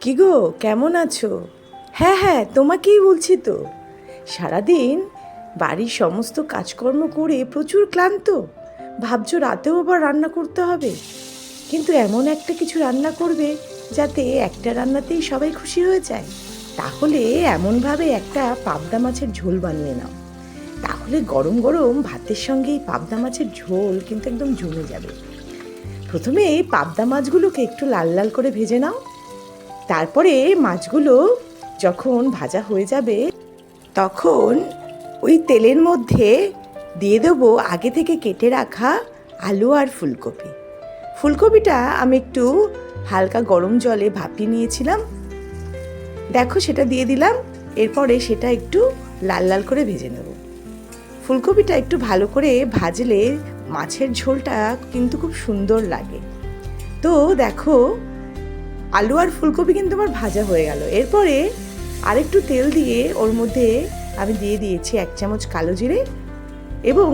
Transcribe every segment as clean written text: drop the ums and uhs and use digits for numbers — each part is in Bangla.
কি গো, কেমন আছো? হ্যাঁ হ্যাঁ, তোমাকেই বলছি তো। সারাদিন বাড়ির সমস্ত কাজকর্ম করে প্রচুর ক্লান্ত। ভাবছো রাতেও আবার রান্না করতে হবে, কিন্তু এমন একটা কিছু রান্না করবে যাতে একটা রান্নাতেই সবাই খুশি হয়ে যায়। তাহলে এমনভাবে একটা পাবদা মাছের ঝোল বানিয়ে নাও। তাহলে গরম গরম ভাতের সঙ্গে এই পাবদা মাছের ঝোল কিন্তু একদম জমে যাবে। প্রথমে এই পাবদা মাছগুলোকে একটু লাল লাল করে ভেজে নাও। তারপরে মাছগুলো যখন ভাজা হয়ে যাবে তখন ওই তেলের মধ্যে দিয়ে দেবো আগে থেকে কেটে রাখা আলু আর ফুলকপি। ফুলকপিটা আমি একটু হালকা গরম জলে ভাপিয়ে নিয়েছিলাম, দেখো সেটা দিয়ে দিলাম। এরপরে সেটা একটু লাল লাল করে ভেজে নেব। ফুলকপিটা একটু ভালো করে ভাজলে মাছের ঝোলটা কিন্তু খুব সুন্দর লাগে। তো দেখো আলু আর ফুলকপি কিন্তু আমার ভাজা হয়ে গেল। এরপরে আরেকটু তেল দিয়ে ওর মধ্যে আমি দিয়ে দিয়েছি 1 চামচ কালো জিরে, এবং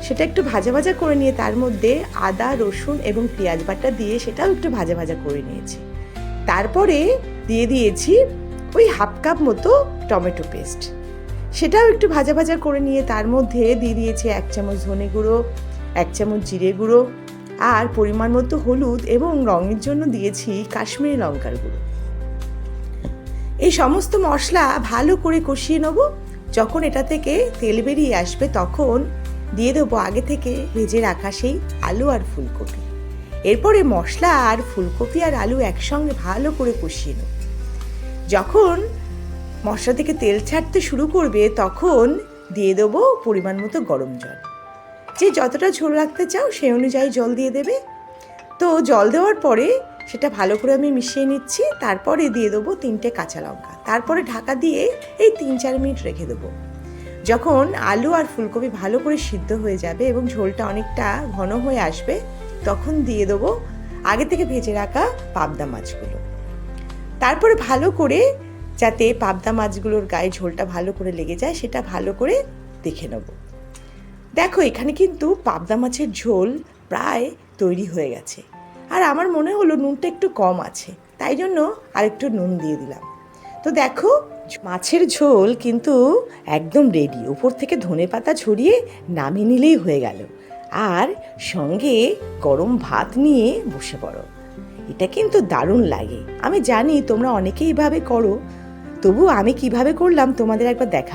সেটা একটু ভাজা ভাজা করে নিয়ে তার মধ্যে আদা রসুন এবং পেঁয়াজ বাটা দিয়ে সেটাও একটু ভাজা ভাজা করে নিয়েছি। তারপরে দিয়ে দিয়েছি ওই 1/2 কাপ মতো টমেটো পেস্ট, সেটাও একটু ভাজা ভাজা করে নিয়ে তার মধ্যে দিয়ে দিয়েছি 1 চামচ ধনে গুঁড়ো, 1 চামচ জিরে গুঁড়ো, আর পরিমাণ মতো হলুদ, এবং রঙের জন্য দিয়েছি কাশ্মীরি লঙ্কার গুঁড়ো। এই সমস্ত মশলা ভালো করে কষিয়ে নেব। যখন এটা থেকে তেল বেরিয়ে আসবে তখন দিয়ে দেবো আগে থেকে ভেজে রাখা সেই আলু আর ফুলকপি। এরপরে মশলা আর ফুলকপি আর আলু একসঙ্গে ভালো করে কষিয়ে নেব। যখন মশলা থেকে তেল ছাড়তে শুরু করবে তখন দিয়ে দেবো পরিমাণ মতো গরম জল। যে যতটা ঝোল রাখতে চাও সেই অনুযায়ী জল দিয়ে দেবে। তো জল দেওয়ার পরে সেটা ভালো করে আমি মিশিয়ে নিচ্ছি। তারপরে দিয়ে দেবো 3টে কাঁচা লঙ্কা। তারপরে ঢাকা দিয়ে এই 3-4 মিনিট রেখে দেবো। যখন আলু আর ফুলকপি ভালো করে সিদ্ধ হয়ে যাবে এবং ঝোলটা অনেকটা ঘন হয়ে আসবে তখন দিয়ে দেবো আগে থেকে ভেজে রাখা পাবদা মাছগুলো। তারপরে ভালো করে যাতে পাবদা মাছগুলোর গায়ে ঝোলটা ভালো করে লেগে যায় সেটা ভালো করে দেখে নেব। দেখো এখানে কিন্তু পাবদা মাছের ঝোল প্রায় তৈরি হয়ে গেছে, আর আমার মনে হলো নুনটা একটু কম আছে, তাই জন্য আরেকটু নুন দিয়ে দিলাম। তো দেখো মাছের ঝোল কিন্তু একদম রেডি। উপর থেকে ধনেপাতা ছড়িয়ে নামিয়ে নিলেই হয়ে গেল, আর সঙ্গে গরম ভাত নিয়ে বসে পড়ো। এটা কিন্তু দারুণ লাগে। আমি জানি তোমরা অনেকেই এইভাবে করো, তবু আমি কিভাবে করলাম তোমাদের একবার দেখা